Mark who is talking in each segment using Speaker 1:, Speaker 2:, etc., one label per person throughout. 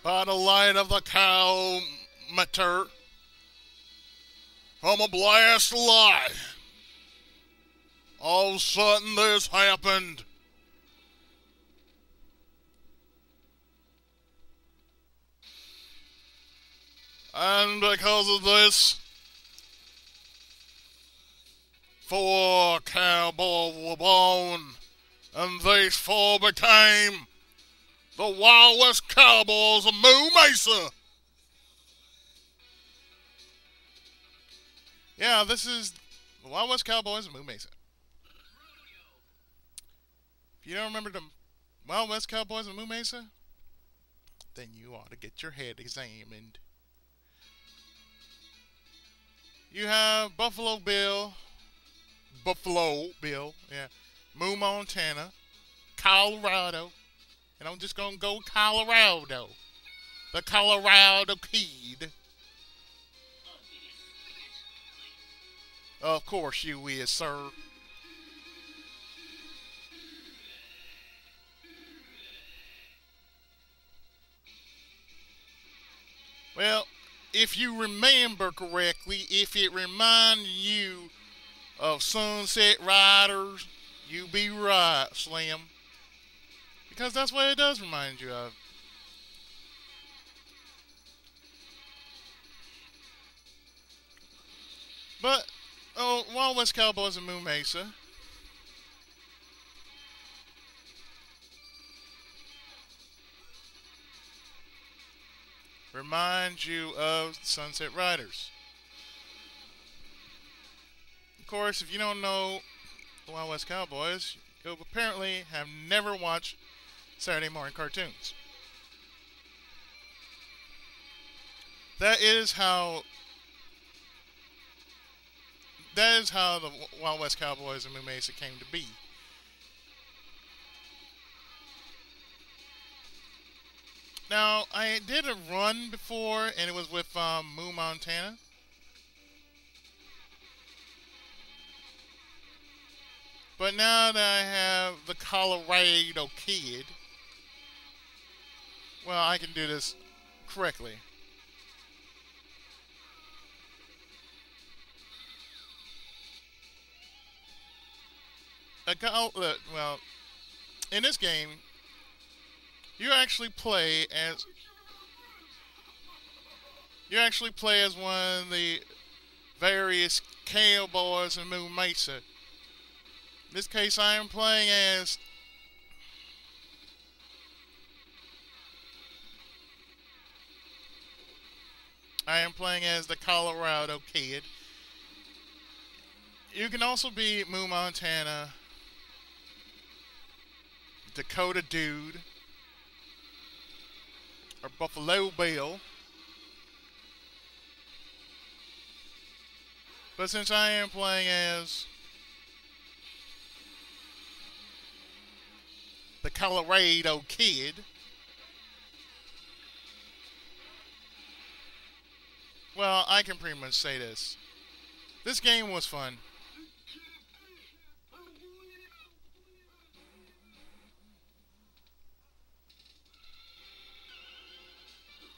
Speaker 1: by the light of the cow meter from a blast of light. All of a sudden this happened. And because of this, 4 cowboys were born, and these 4 became the Wild West Cowboys of Moo Mesa. Yeah, this is the Wild West Cowboys of Moo Mesa. If you don't remember the Wild West Cowboys of Moo Mesa, then you ought to get your head examined. You have Buffalo Bill, yeah, Moo Montana, Colorado, and I'm just gonna go Colorado, the Cowlarado Kid. Of course you is, sir. Well, if you remember correctly, if it reminds you of Sunset Riders, you be right, Slim. Because that's what it does remind you of. But, Wild West Cowboys of Moo Mesa. Remind you of Sunset Riders. Of course, if you don't know the Wild West Cowboys, you apparently have never watched Saturday morning cartoons. That is how the Wild West Cowboys of Moo Mesa came to be. Now, I did a run before, and it was with Moo Montana. But now that I have the Cowlarado Kid, well, I can do this correctly. Well, in this game, you actually play as one of the various cowboys in Moo Mesa. In this case, I am playing as the Cowlarado Kid. You can also be Moo Montana, Dakota Dude, or Buffalo Bill. But since I am playing as the Cowlarado Kid, well, I can pretty much say this. This game was fun.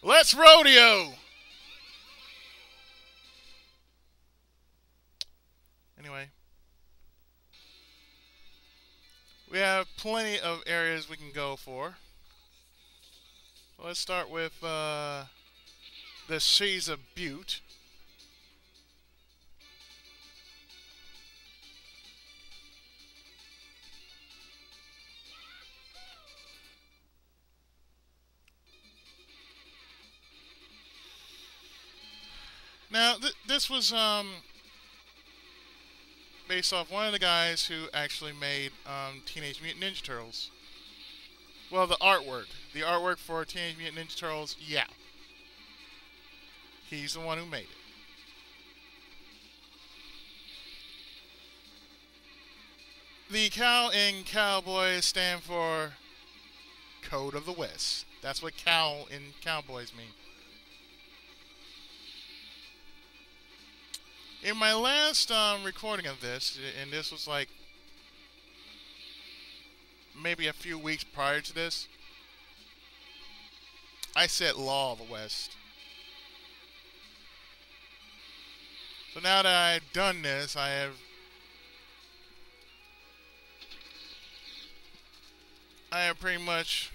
Speaker 1: Let's rodeo! Anyway, we have plenty of areas we can go for. Let's start with the Caesar Butte. Now, this was based off one of the guys who actually made Teenage Mutant Ninja Turtles. Well, the artwork for Teenage Mutant Ninja Turtles, yeah. He's the one who made it. The cow in Cowboys stand for Code of the West. That's what cow in Cowboys mean. In my last recording of this, and this was like maybe a few weeks prior to this, I said Law of the West. So now that I've done this, I have pretty much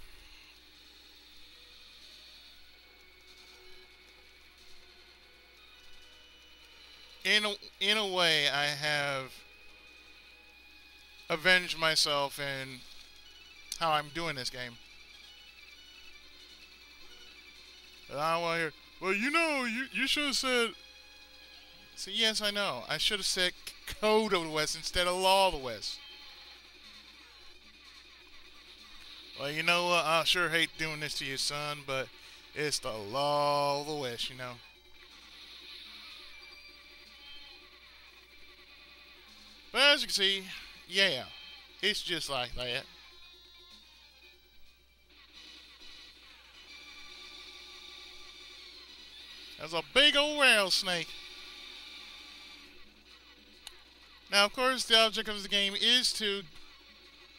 Speaker 1: in a way I have avenged myself in how I'm doing this game. And I want to hear, well, you know, you should have said. So yes, I know. I should have said Code of the West instead of Law of the West. Well, you know what? I sure hate doing this to you, son, but it's the Law of the West, you know. But as you can see, yeah, it's just like that. That's a big old rattlesnake. Now, of course, the object of the game is to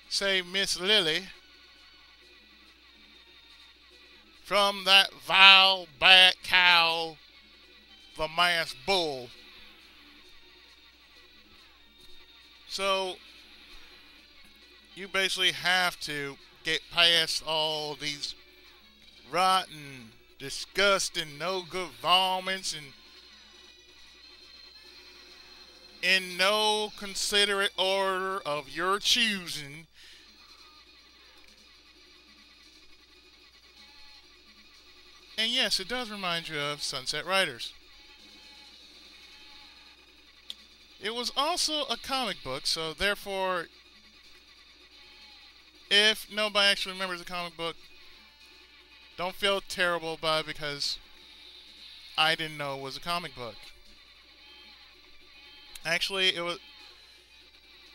Speaker 1: save Miss Lily from that vile, bad cow, the masked bull. So, you basically have to get past all these rotten, disgusting, no good vomits and in no considerate order of your choosing. And yes, it does remind you of Sunset Riders. It was also a comic book, so therefore, if nobody actually remembers the comic book, don't feel terrible about it because I didn't know it was a comic book. Actually, it was.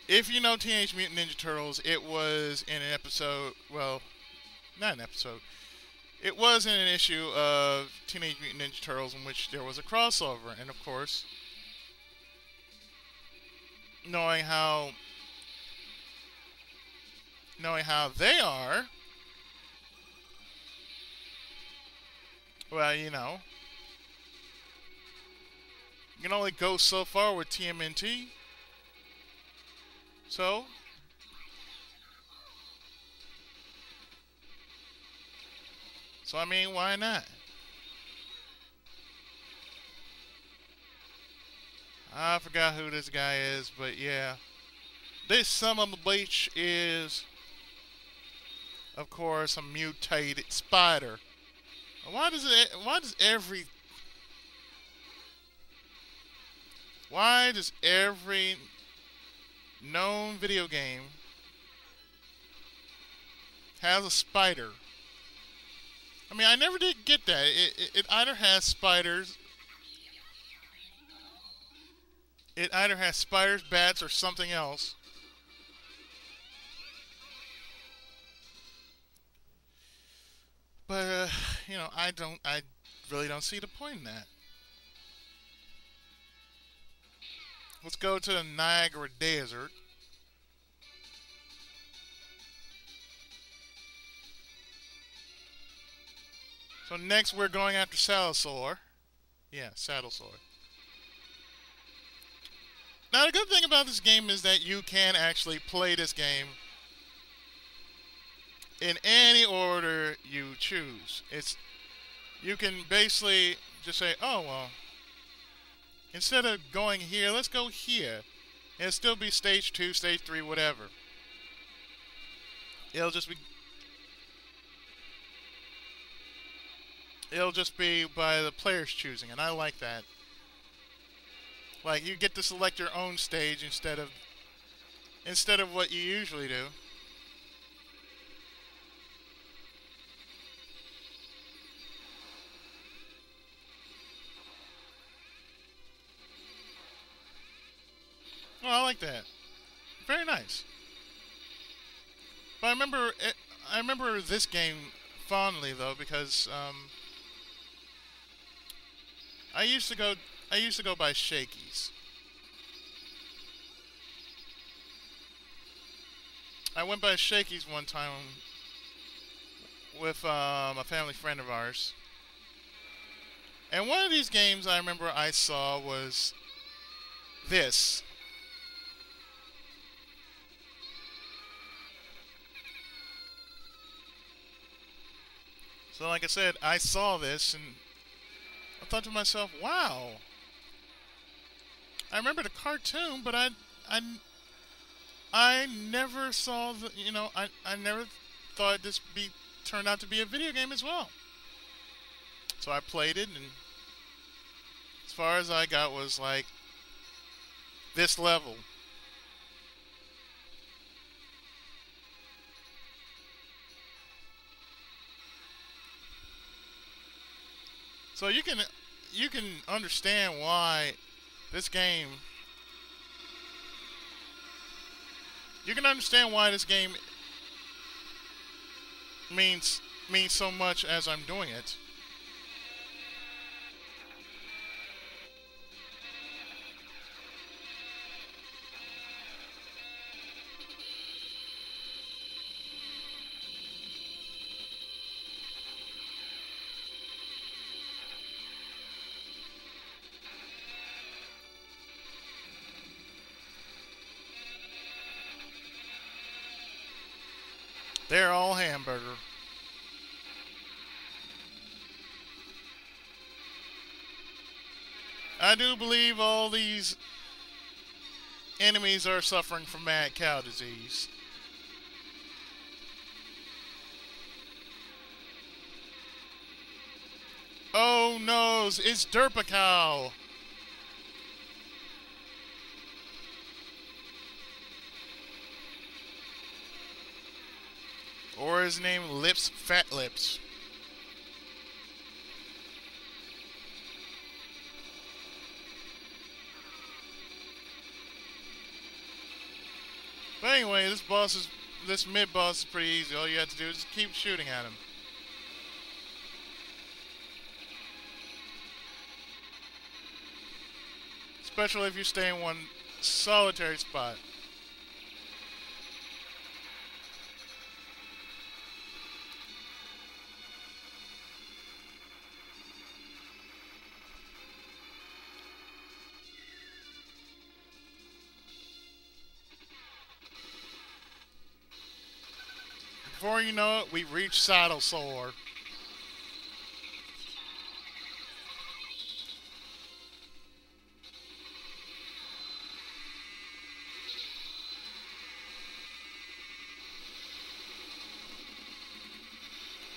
Speaker 1: If you know Teenage Mutant Ninja Turtles, it was in an episode. Well, not an episode. It was in an issue of Teenage Mutant Ninja Turtles in which there was a crossover, and of course, knowing how they are, well, you know, you can only go so far with TMNT. So, I mean, why not? I forgot who this guy is, but yeah. This son of a bitch is, of course, a mutated spider. Why does every known video game has a spider? I mean, I never did get that. It either has spiders. It either has spiders, bats, or something else. But you know, I really don't see the point in that. Let's go to the Niagara Desert. So next we're going after Saddlesaur. Yeah, Saddlesaur. Now the good thing about this game is that you can actually play this game in any order you choose. You can basically just say, oh well, instead of going here, let's go here. It'll still be stage 2, stage 3, whatever. It'll just be by the player's choosing, and I like that. Like, you get to select your own stage instead of what you usually do. Oh, I like that. Very nice. But I remember this game fondly though because I used to go by Shakey's. I went by Shakey's one time with a family friend of ours. And one of these games I remember I saw was this. So like I said, I saw this and I thought to myself, wow. I remember the cartoon, but I never saw the, I never thought this turned out to be a video game as well. So I played it, and as far as I got was like this level. So you can understand why this game. You can understand why this game means so much as I'm doing it. They're all hamburger. I do believe all these enemies are suffering from mad cow disease. Oh no, it's Derpacow. Or his name, Lips Fat Lips. But anyway, this mid boss is pretty easy. All you have to do is just keep shooting at him. Especially if you stay in one solitary spot. Before you know it, we reach Saddle Sore.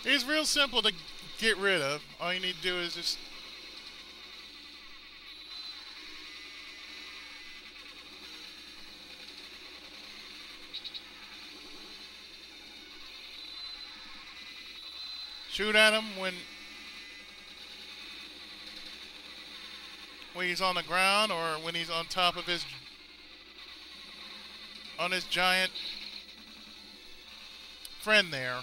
Speaker 1: He's real simple to get rid of. All you need to do is just shoot at him when he's on the ground or when he's on top of his giant friend there.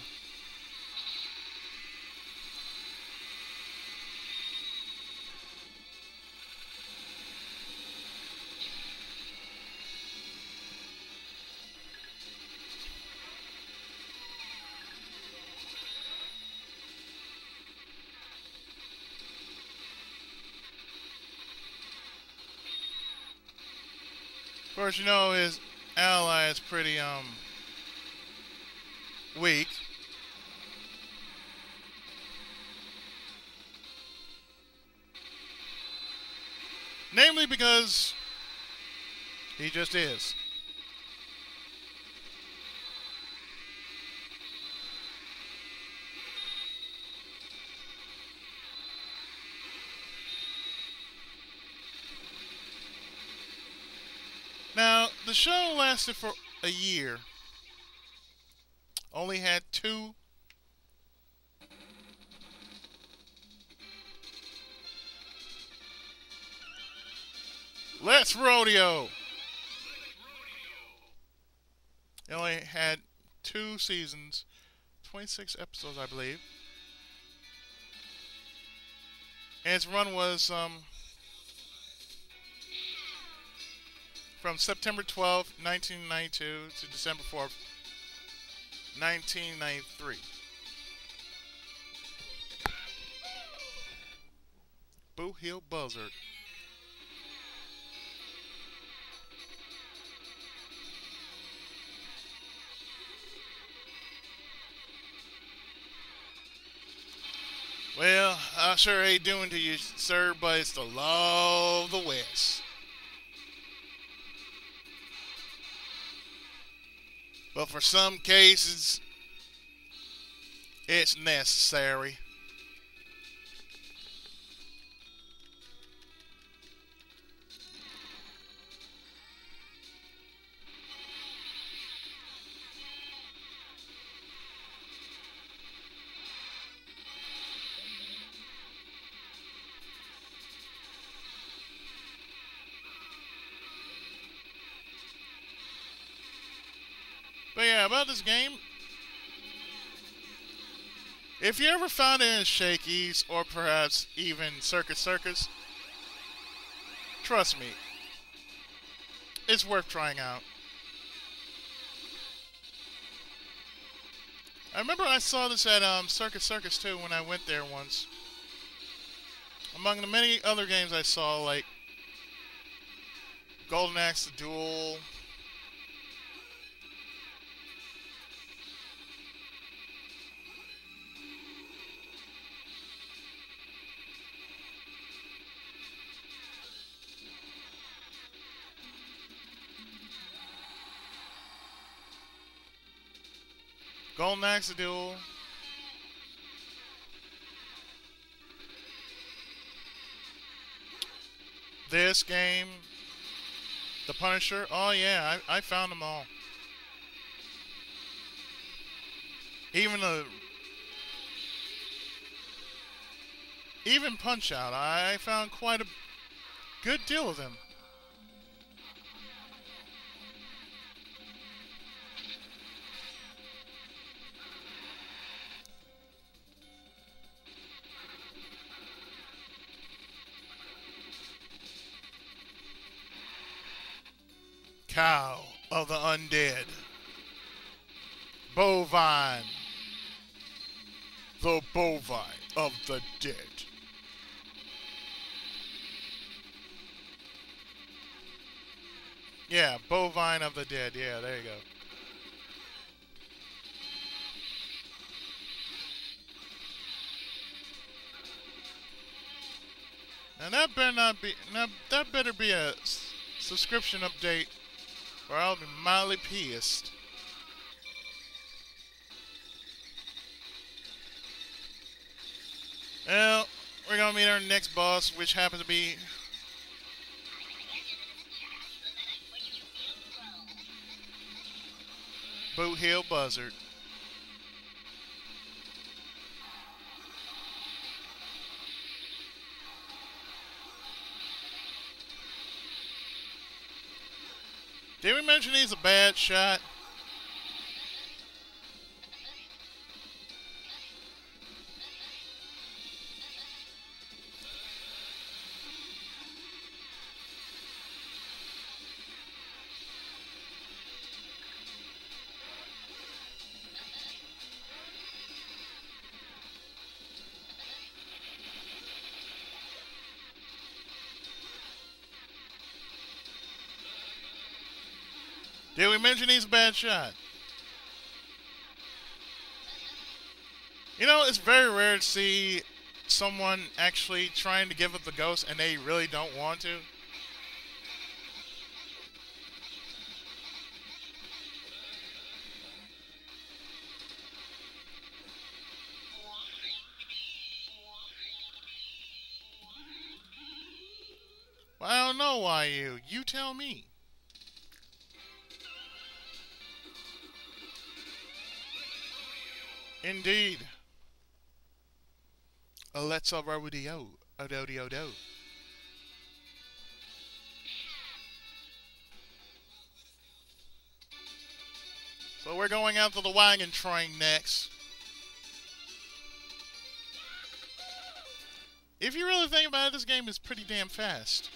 Speaker 1: Of course, you know his ally is pretty weak. Namely because he just is. Now, the show lasted for a year. Only had 2 Let's Rodeo. It only had 2 seasons, 26 episodes, I believe. And its run was from September 12th, 1992 to December 4th, 1993. Boot Hill Buzzard. Well, I sure ain't doing to you, sir, but it's the law of the West. But for some cases, it's necessary. But yeah, about this game, if you ever found it in Shakey's or perhaps even Circus, trust me, it's worth trying out. I remember I saw this at Circus too when I went there once. Among the many other games I saw, like Golden Axe the Duel, Golden Axe the Duel, this game, The Punisher. Oh yeah, I found them all. Even Punch Out, I found quite a good deal of them. Cow of the Undead. Bovine. The Bovine of the Dead. Yeah, Bovine of the Dead. Yeah, there you go. And that better not be. Now that better be a subscription update, or I'll be mildly pissed. Well, we're gonna meet our next boss, which happens to be Boot Hill Buzzard. Did we mention he's a bad shot? Did we mention he's a bad shot? You know, it's very rare to see someone actually trying to give up the ghost and they really don't want to. Well, I don't know why you. You tell me. Indeed. Let's over with the Odo. So we're going out to the wagon train next. If you really think about it, this game is pretty damn fast.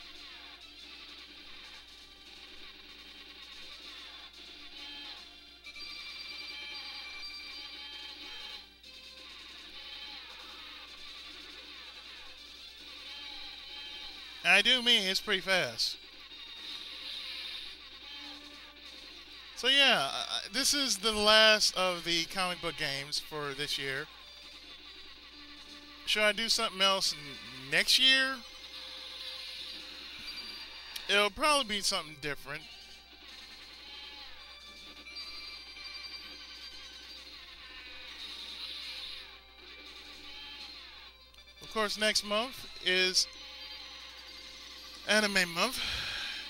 Speaker 1: I do mean it's pretty fast. So yeah, this is the last of the comic book games for this year. Should I do something else next year? It'll probably be something different. Of course, next month is Anime Month,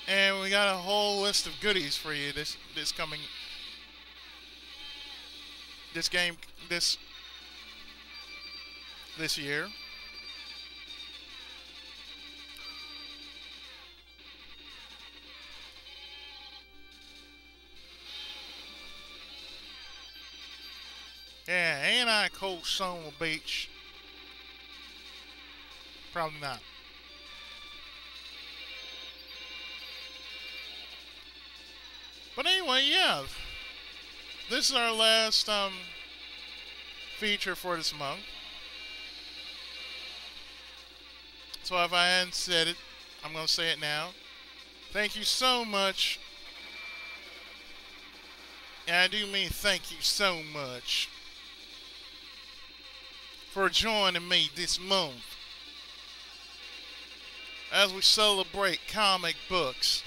Speaker 1: and we got a whole list of goodies for you this coming this game this year. Yeah, ain't I a cold son of a bitch? Probably not. But anyway, yeah. This is our last feature for this month. So if I hadn't said it, I'm going to say it now. Thank you so much. And I do mean thank you so much for joining me this month as we celebrate comic books.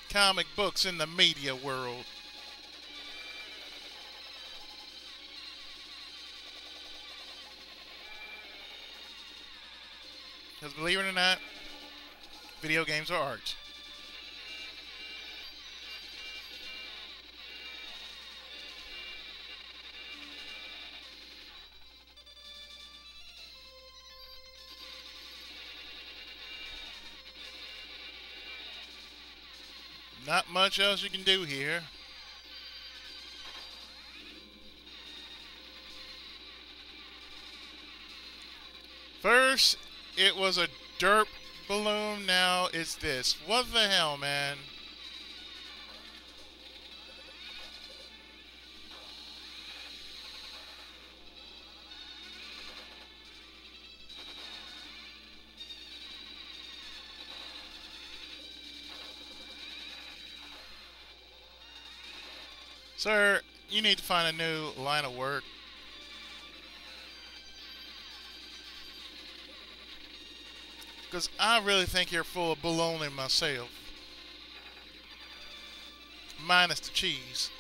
Speaker 1: Comic books in the media world. Because believe it or not, video games are art. Not much else you can do here. First, it was a dirt balloon. Now it's this. What the hell, man? Sir, you need to find a new line of work. Because I really think you're full of baloney myself. Minus the cheese.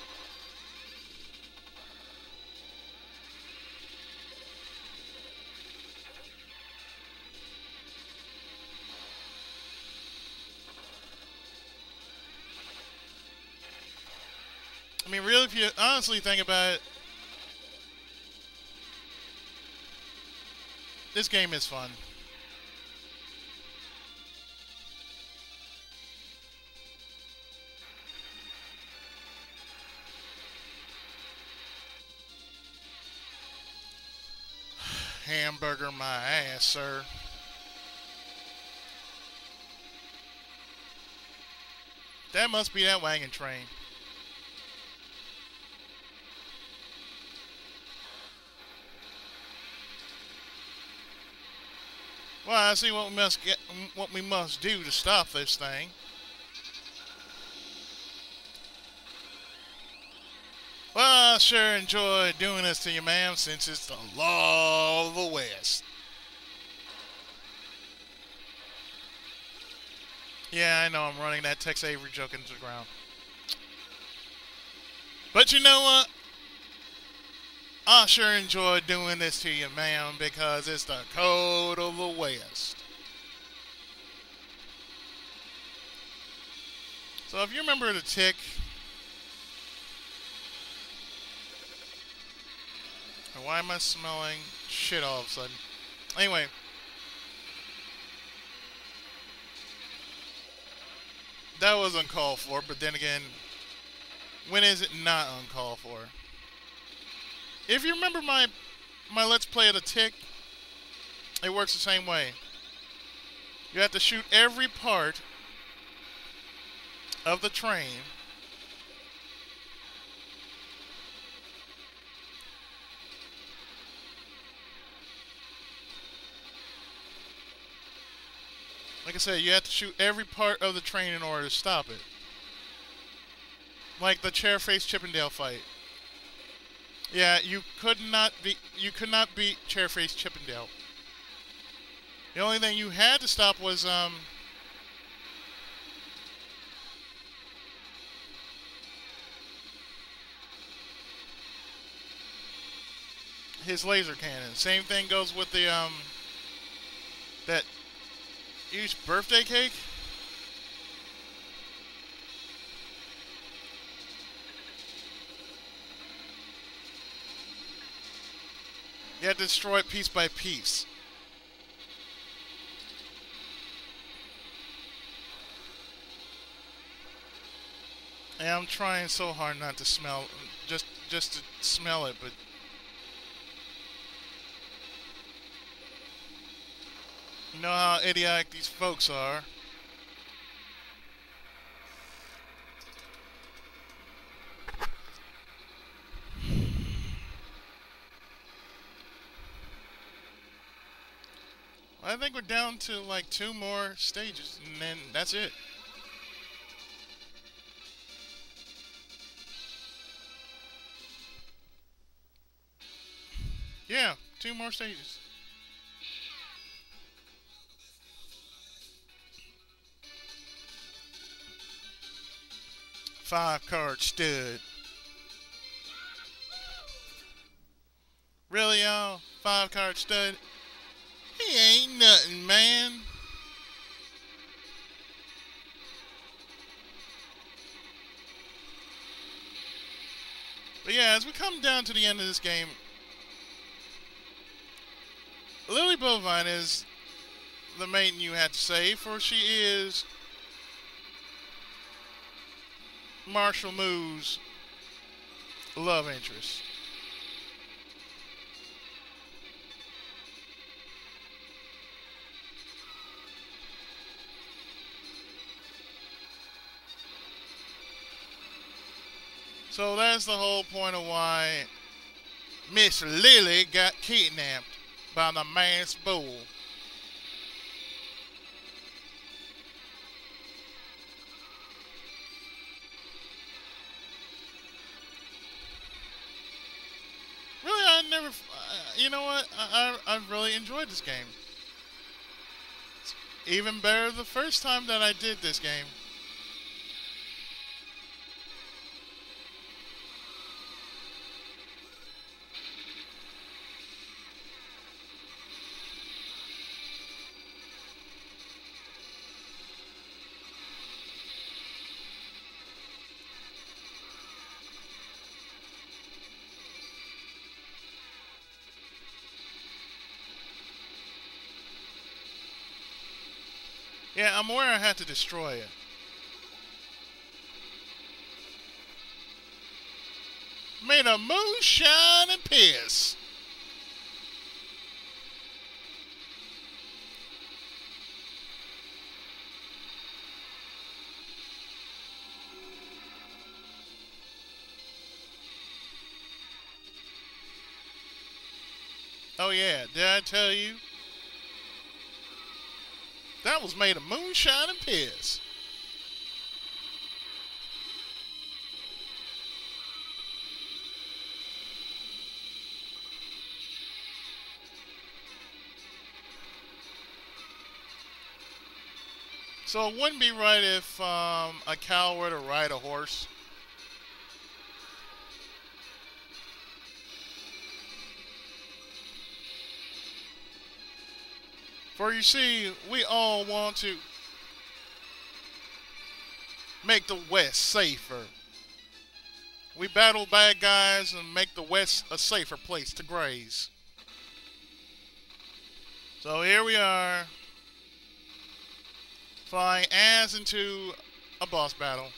Speaker 1: I mean, really, if you honestly think about it, this game is fun. Hamburger my ass, sir. That must be that wagon train. Well, I see what we must do to stop this thing. Well, I sure enjoy doing this to you, ma'am, since it's the law of the West. Yeah, I know I'm running that Tex Avery joke into the ground. But you know what? I sure enjoy doing this to you, ma'am, because it's the code of the West. So if you remember the tick, why am I smelling shit all of a sudden? Anyway. That was uncalled for, but then again, when is it not uncalled for? If you remember my Let's Play of the Tick, it works the same way. You have to shoot every part of the train Like I said, you have to shoot every part of the train in order to stop it. Like the Chairface Chippendale fight. Yeah, you could not beat Chairface Chippendale. The only thing you had to stop was his laser cannon. Same thing goes with the that huge birthday cake. You have to destroy it piece by piece. And I'm trying so hard not to smell, just to smell it, but you know how idiotic these folks are. I think we're down to like 2 more stages, and then that's it. Yeah, 2 more stages. Five-card stud. Really, y'all? 5-card stud? He ain't nothing, man. But yeah, as we come down to the end of this game, Lily Bovine is the maiden you had to save, for she is Marshal Moo's love interest. So that's the whole point of why Miss Lily got kidnapped by the masked bull. Really, I never, you know what, I really enjoyed this game. It's even better the first time that I did this game. Yeah, I'm aware I had to destroy it. Made a moonshine and piss. Oh yeah, did I tell you? That was made of moonshine and piss. So it wouldn't be right if a cow were to ride a horse. For you see, we all want to make the West safer. We battle bad guys and make the West a safer place to graze. So here we are, flying as into a boss battle.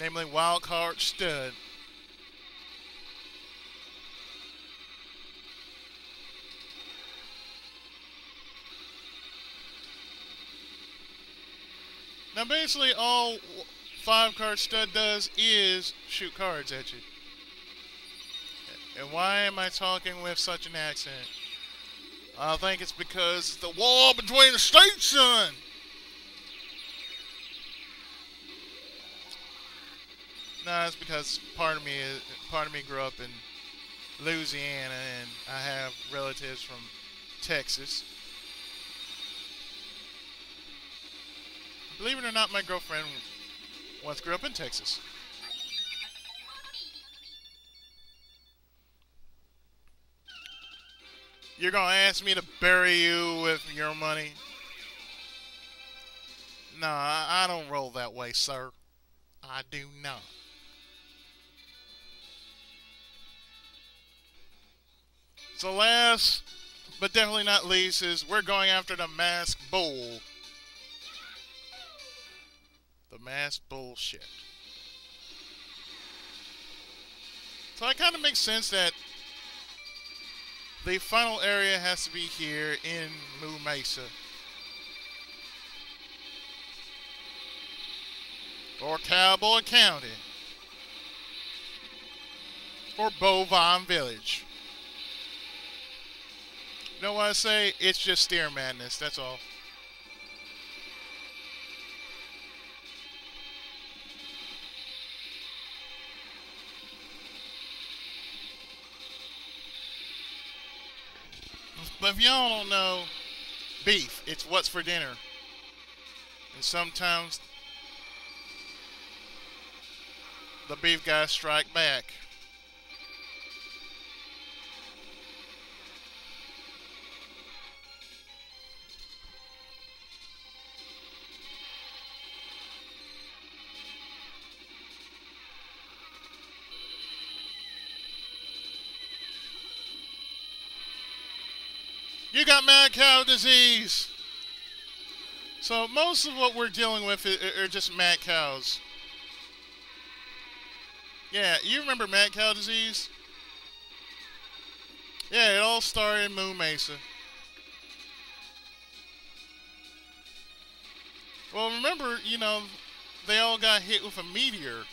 Speaker 1: Namely Wild Card Stud. Now basically all 5-card stud does is shoot cards at you. And why am I talking with such an accent? I think it's because the wall between the states, son. No, it's because part of me grew up in Louisiana, and I have relatives from Texas. Believe it or not, my girlfriend once grew up in Texas. You're gonna ask me to bury you with your money? No, I don't roll that way, sir. I do not. So last, but definitely not least, is we're going after the masked bull. The masked bullshit. So it kind of makes sense that the final area has to be here in Moo Mesa. Or Cowboy County. Or Bovine Village. You know what I say? It's just steer madness, that's all. But if y'all don't know, beef, it's what's for dinner. And sometimes the beef guys strike back. You got mad cow disease. So most of what we're dealing with are just mad cows. Yeah, you remember mad cow disease? Yeah, it all started in Moo Mesa. Well, remember, they all got hit with a meteor.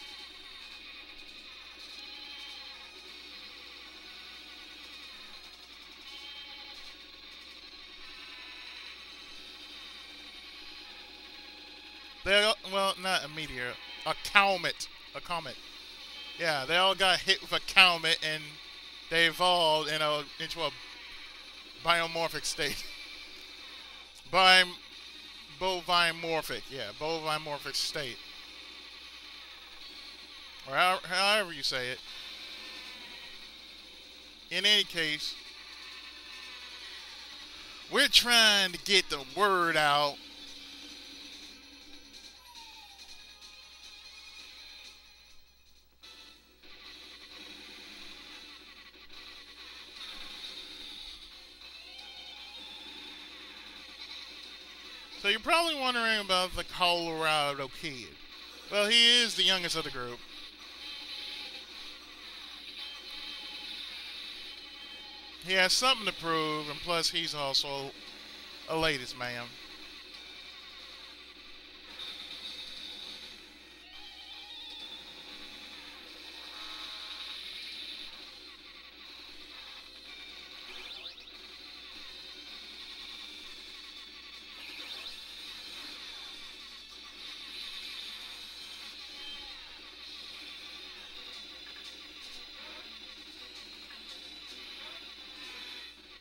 Speaker 1: Well, not a meteor, a comet. A comet. Yeah, they all got hit with a comet, and they evolved into a biomorphic state. Bovimorphic, yeah, bovimorphic state. Or however you say it. In any case, we're trying to get the word out. So you're probably wondering about the Cowlarado Kid. Well, he is the youngest of the group. He has something to prove, and plus he's also a ladies' man.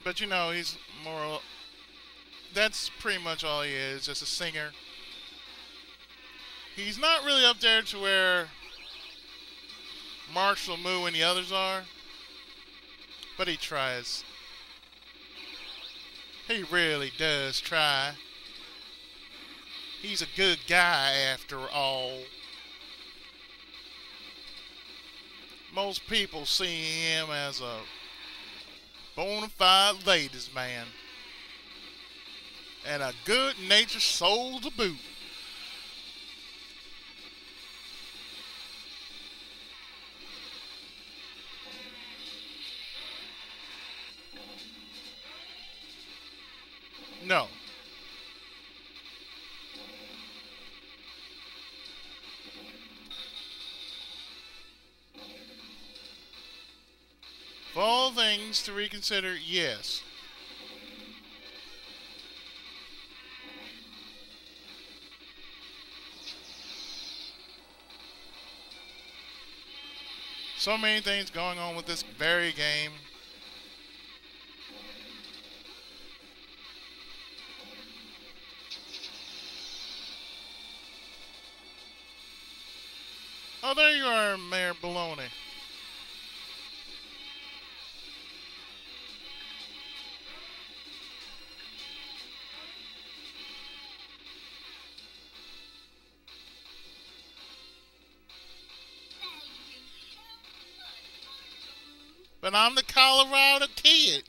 Speaker 1: But he's more. That's pretty much all he is, just a singer. He's not really up there to where Marshall, Moo, and the others are. But he tries. He really does try. He's a good guy after all. Most people see him as a bona fide ladies' man. And a good-natured soul to boot. No. For all things to reconsider, yes. So many things going on with this very game. Oh, there you are, Mayor Baloney. But I'm the Cowlarado Kid.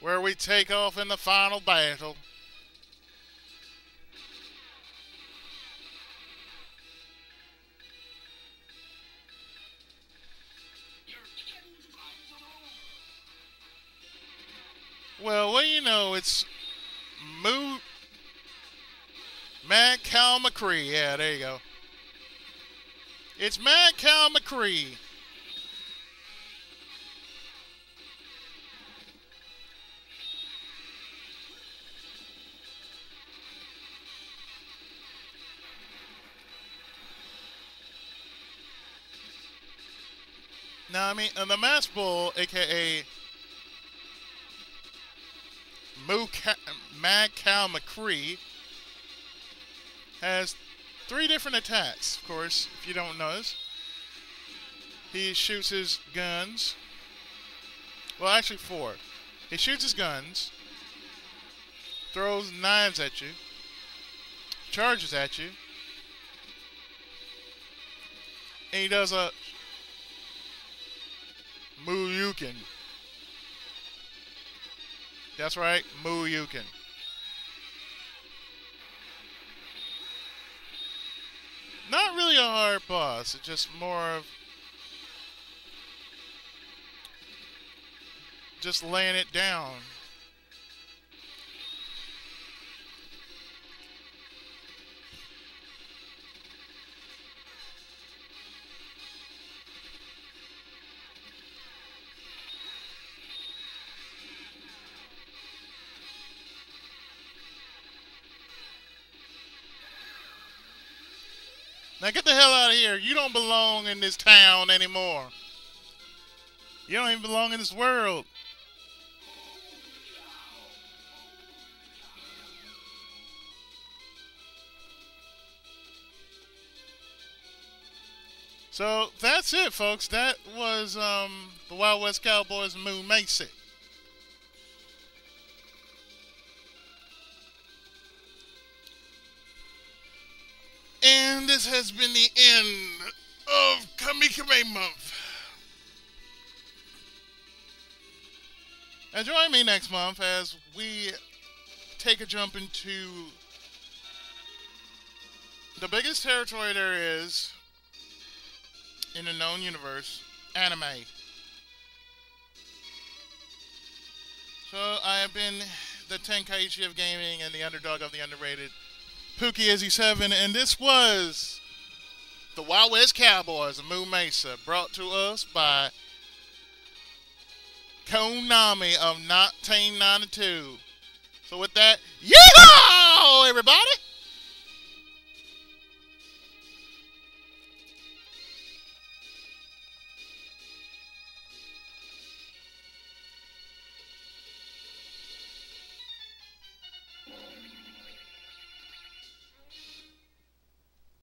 Speaker 1: Where we take off in the final battle. Well, you know, it's Mad Cow McCree. Yeah, there you go. It's Mad Cow McCree. Now, I mean, the Mass Bull, a.k.a. Mad Cow McCree, has 3 different attacks, of course, if you don't notice. He shoots his guns. Well, actually 4. He shoots his guns, throws knives at you, charges at you, and he does a Moo Yukin. That's right, Moo Yukin. Not really a hard boss, it's just more of just laying it down. Now get the hell out of here. You don't belong in this town anymore. You don't even belong in this world. So that's it, folks. That was the Wild West Cowboys Moo Mesa. And this has been the end of Comicame month. And join me next month as we take a jump into the biggest territory there is in the known universe, anime. So I have been the Tenkaichi of gaming and the underdog of the underrated Pookie Izzy 7, and this was the Wild West Cowboys of Moo Mesa, brought to us by Konami of 1992. So with that, yeehaw, everybody!